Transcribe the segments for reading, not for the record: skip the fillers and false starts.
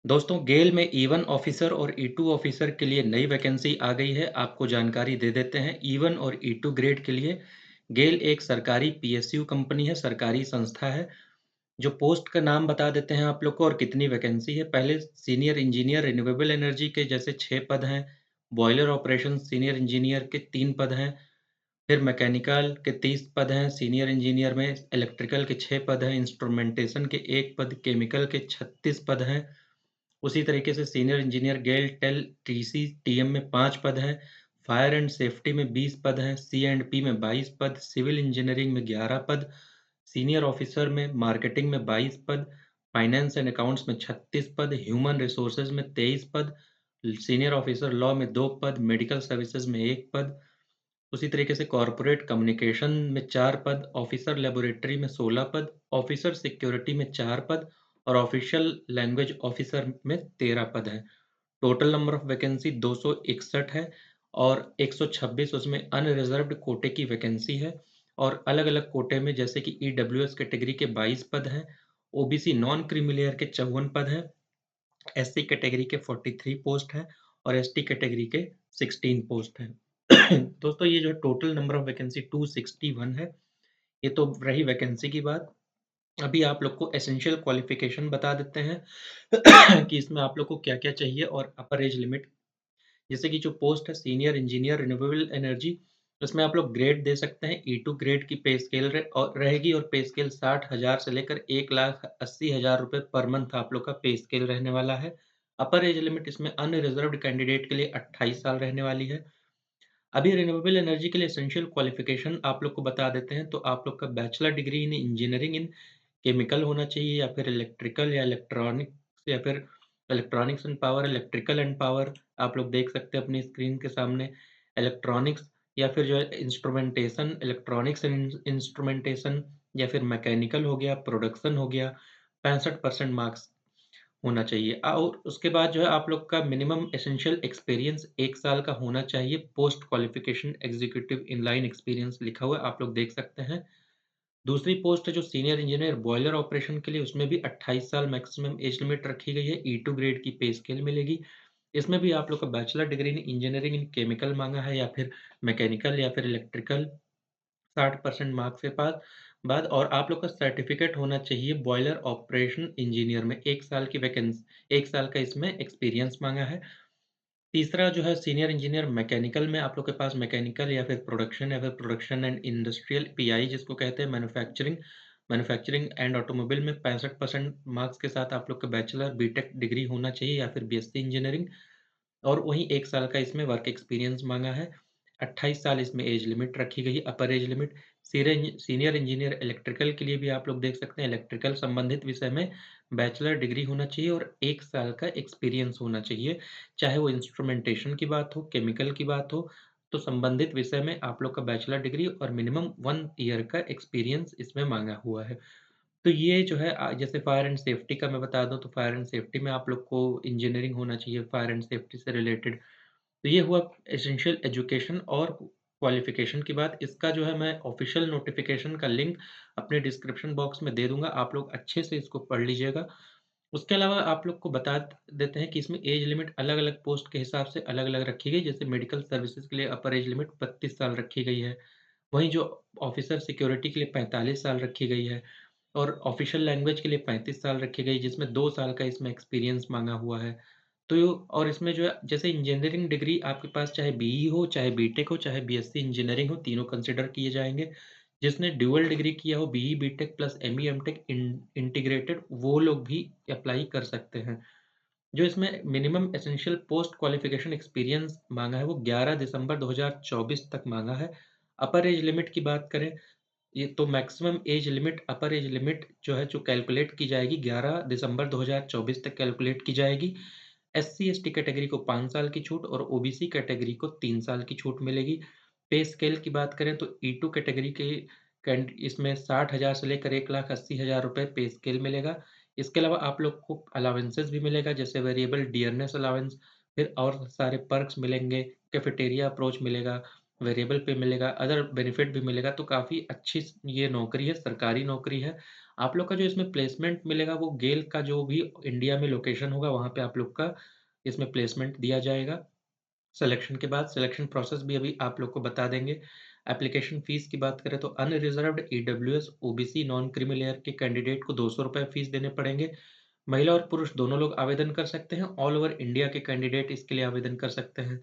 दोस्तों गेल में E1 officer और E2 ऑफिसर के लिए नई वैकेंसी आ गई है। आपको जानकारी दे देते हैं। E1 और E2 ग्रेड के लिए गेल एक सरकारी PSU कंपनी है, सरकारी संस्था है। जो पोस्ट का नाम बता देते हैं आप लोग को और कितनी वैकेंसी है। पहले सीनियर इंजीनियर रिन्यूएबल एनर्जी के जैसे 6 पद हैं। बॉयलर ऑपरेशन सीनियर इंजीनियर के 3 पद हैं। फिर मैकेनिकल के 30 पद हैं। सीनियर इंजीनियर में इलेक्ट्रिकल के 6 पद हैं। इंस्ट्रूमेंटेशन के 1 पद, केमिकल के 36 पद हैं। उसी तरीके से सीनियर इंजीनियर गेल टेल टीसी टीएम में 5 पद हैं। फायर एंड सेफ्टी में 20 पद हैं। C&P में 22 पद, सिविल इंजीनियरिंग में 11 पद, सीनियर ऑफिसर में मार्केटिंग में 22 पद, फाइनेंस एंड अकाउंट्स में 36 पद, ह्यूमन रिसोर्सेज में 23 पद, सीनियर ऑफिसर लॉ में 2 पद, मेडिकल सर्विसेज में 1 पद। उसी तरीके से कॉर्पोरेट कम्युनिकेशन में 4 पद, ऑफिसर लेबोरेटरी में 16 पद, ऑफिसर सिक्योरिटी में 4 पद और ऑफिशियल लैंग्वेज ऑफिसर में 13 पद हैं। टोटल नंबर ऑफ वैकेंसी 261 है और 126 उसमें अनरिजर्व्ड कोटे की वैकेंसी है। और अलग-अलग कोटे में जैसे कि ईडब्ल्यूएस कैटेगरी के 22 पद हैं, ओबीसी नॉन क्रीमी लेयर के 54 पद हैं, एससी कैटेगरी के 43 पोस्ट हैं और एसटी कैटेगरी के 16 पोस्ट हैं। दोस्तों ये जो है टोटल नंबर ऑफ वैकेंसी 261 है। ये तो रही वैकेंसी की बात। अभी आप लोग को एसेंशियल क्वालिफिकेशन बता देते हैं कि इसमें आप लोग को क्या-क्या चाहिए और अपर एज लिमिट। जैसे कि जो पोस्ट है सीनियर इंजीनियर रिन्यूएबल एनर्जी, उसमें आप लोग ग्रेड दे सकते हैं। E2 ग्रेड की पे स्केल रहेगी और पे स्केल 60,000 से लेकर 1,80,000 रुपए पर मंथ आप लोग का पे स्केल रहने वाला है। अपर एज लिमिट इसमें अनरिजर्व्ड कैंडिडेट के लिए 28 साल रहने वाली है। अभी रिन्यूएबल एनर्जी के लिए एसेंशियल क्वालिफिकेशन आप लोग को बता देते हैं। तो आप लोग का bachelor degree in engineering in chemical होना चाहिए या फिर इलेक्ट्रिकल या इलेक्ट्रॉनिक्स या फिर electronics and power, electrical and power आप लोग देख सकते हैं अपनी स्क्रीन के सामने। इलेक्ट्रॉनिक्स या फिर जो है इंस्ट्रूमेंटेशन, इलेक्ट्रॉनिक्स एंड इंस्ट्रूमेंटेशन या फिर मैकेनिकल हो गया, प्रोडक्शन हो गया। 65% मार्क्स होना चाहिए और उसके बाद जो है आप लोग का मिनिमम एसेंशियल एक्सपीरियंस 1 साल का होना चाहिए। Post qualification executive inline experience लिखा हुआ है, आप लोग देख सकते हैं। दूसरी पोस्ट है जो सीनियर इंजीनियर बॉयलर ऑपरेशन के लिए, उसमें भी 28 साल मैक्सिमम एज लिमिट रखी गई है। E2 ग्रेड की पे स्केल मिलेगी। इसमें भी आप लोग का bachelor degree in engineering in chemical माँगा है या फिर मैकेनिकल या फिर इलेक्ट्रिकल। 60% मार्क्स के बाद और आप लोग का सर्टिफ़िकेट होना चाहिए बॉयलर ऑपरेशन इंजीनियर में 1 साल की 1 साल का इसमें एक्सपीरियंस माँगा है। तीसरा जो है सीनियर इंजीनियर मैकेनिकल में आप लोग के पास मैकेनिकल या फिर प्रोडक्शन एंड इंडस्ट्रियल पीआई जिसको कहते हैं मैन्युफैक्चरिंग एंड ऑटोमोबाइल में 65% मार्क्स के साथ आप लोग का बैचलर बीटेक डिग्री होना चाहिए या फिर बीएससी इंजीनियरिंग। और वहीं 1 साल का इसमें वर्क एक्सपीरियंस माँगा है। 28 साल इसमें एज लिमिट रखी गई है, अपर age limit. Senior engineer electrical के लिए भी आप लोग देख सकते हैं, इलेक्ट्रिकल संबंधित विषय में बैचलर डिग्री होना चाहिए और 1 साल का एक्सपीरियंस होना चाहिए। चाहे वो इंस्ट्रूमेंटेशन की बात हो, केमिकल की बात हो, तो संबंधित विषय में आप लोग का बैचलर डिग्री और मिनिमम 1 ईयर का एक्सपीरियंस इसमें माँगा हुआ है। तो ये जो है जैसे फायर एंड सेफ्टी का मैं बता दूँ तो फायर एंड सेफ्टी में आप लोग को इंजीनियरिंग होना चाहिए फायर एंड सेफ्टी से रिलेटेड। तो ये हुआ एसेंशियल एजुकेशन और क्वालिफ़िकेशन की बात। इसका जो है मैं ऑफ़िशियल नोटिफ़िकेशन का लिंक अपने डिस्क्रिप्शन बॉक्स में दे दूँगा, आप लोग अच्छे से इसको पढ़ लीजिएगा। उसके अलावा आप लोग को बता देते हैं कि इसमें एज लिमिट अलग-अलग पोस्ट के हिसाब से अलग-अलग रखी गई। जैसे मेडिकल सर्विसेज़ के लिए अपर एज लिमिट 32 साल रखी गई है। वहीं जो ऑफ़िसर सिक्योरिटी के लिए 45 साल रखी गई है और ऑफ़िशियल लैंग्वेज के लिए 35 साल रखी गई, जिसमें 2 साल का इसमें एक्सपीरियंस माँगा हुआ है। तो और इसमें जो है जैसे इंजीनियरिंग डिग्री आपके पास चाहे बीई हो, चाहे बीटेक हो, चाहे बीएससी इंजीनियरिंग हो, तीनों कंसिडर किए जाएँगे। जिसने ड्यूअल डिग्री किया हो BE, BTech plus ME, MTech integrated वो लोग भी अप्लाई कर सकते हैं। जो इसमें minimum essential post qualification experience माँगा है वो 11 दिसंबर 2024 तक माँगा है। अपर एज लिमिट की बात करें ये तो maximum age limit upper age limit जो है जो कैलकुलेट की जाएगी 11 दिसंबर 2024 तक कैलकुलेट की जाएगी। एससी/एसटी कैटेगरी को 5 साल की छूट और ओबीसी कैटेगरी को 3 साल की छूट मिलेगी। पे स्केल की बात करें तो ई2 कैटेगरी के इसमें 60,000 से लेकर 1,80,000 रुपए पे स्केल मिलेगा। इसके अलावा आप लोग को अलाउंसेस भी मिलेगा जैसे वेरिएबल डियरनेस अलाउंस, फिर और सारे पर्क्स मिलेंगे, कैफेटेरिया अप्रोच मिलेगा, वेरिएबल पे मिलेगा, अदर बेनिफिट भी मिलेगा। तो काफ़ी अच्छी ये नौकरी है, सरकारी नौकरी है। आप लोग का जो इसमें प्लेसमेंट मिलेगा वो गेल का जो भी इंडिया में लोकेशन होगा वहाँ पे आप लोग का इसमें प्लेसमेंट दिया जाएगा। सिलेक्शन के बाद सिलेक्शन प्रोसेस भी अभी आप लोग को बता देंगे। एप्लीकेशन फ़ीस की बात करें तो unreserved EWS, OBC, non creamy layer के कैंडिडेट को ₹200 फ़ीस देने पड़ेंगे। महिला और पुरुष दोनों लोग आवेदन कर सकते हैं। ऑल ओवर इंडिया के कैंडिडेट इसके लिए आवेदन कर सकते हैं।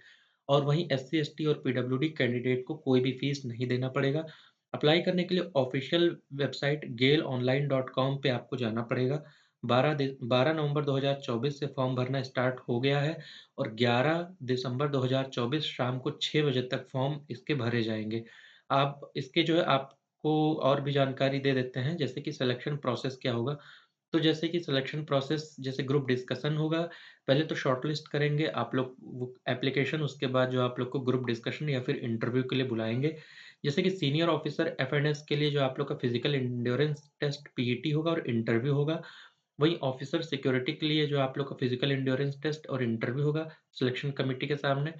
और वहीं एससी, एसटी और पीडब्ल्यूडी कैंडिडेट को कोई भी फ़ीस नहीं देना पड़ेगा। अप्लाई करने के लिए ऑफ़िशियल वेबसाइट gailonline.com पे आपको जाना पड़ेगा। 12 नवंबर 2024 से फॉर्म भरना स्टार्ट हो गया है और 11 दिसंबर 2024 शाम को 6 बजे तक फॉर्म इसके भरे जाएँगे। आप इसके जो है आपको और भी जानकारी दे देते हैं, जैसे कि सिलेक्शन प्रोसेस क्या होगा। तो जैसे कि सिलेक्शन प्रोसेस जैसे ग्रुप डिस्कशन होगा, पहले तो शॉर्टलिस्ट करेंगे आप लोग वो एप्लीकेशन, उसके बाद जो आप लोग को ग्रुप डिस्कशन या फिर इंटरव्यू के लिए बुलाएँगे। जैसे कि सीनियर ऑफिसर एफएनएस के लिए जो आप लोग का फिजिकल एंड्योरेंस टेस्ट पीईटी होगा और इंटरव्यू होगा। वहीं ऑफिसर सिक्योरिटी के लिए जो आप लोग का फिजिकल एंड्योरेंस टेस्ट और इंटरव्यू होगा सिलेक्शन कमिटी के सामने।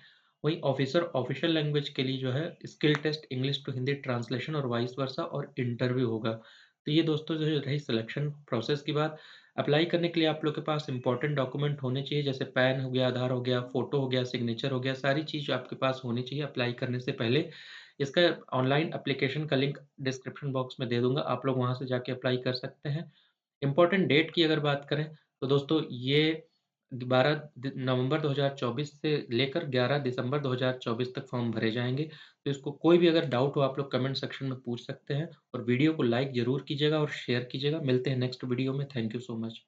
वहीं ऑफिसर ऑफिशियल लैंग्वेज के लिए जो है skill test English to Hindi translation और वाइस वर्सा और इंटरव्यू होगा। तो ये दोस्तों जो है रही सिलेक्शन प्रोसेस की बात। अप्लाई करने के लिए आप लोग के पास इंपॉर्टेंट डॉक्यूमेंट होने चाहिए, जैसे पैन हो गया, आधार हो गया, फ़ोटो हो गया, सिग्नेचर हो गया, सारी चीज़ आपके पास होनी चाहिए अप्लाई करने से पहले। इसका ऑनलाइन एप्लीकेशन का लिंक डिस्क्रिप्शन बॉक्स में दे दूँगा, आप लोग वहाँ से जाके अप्लाई कर सकते हैं। इम्पोर्टेंट डेट की अगर बात करें, तो दोस्तों ये 12 नवंबर 2024 से लेकर 11 दिसंबर 2024 तक फॉर्म भरे जाएँगे। तो इसको कोई भी अगर डाउट हो आप लोग कमेंट सेक्शन में पूछ सकते हैं और वीडियो को लाइक ज़रूर कीजिएगा और शेयर कीजिएगा। मिलते हैं नेक्स्ट वीडियो में। Thank you so much.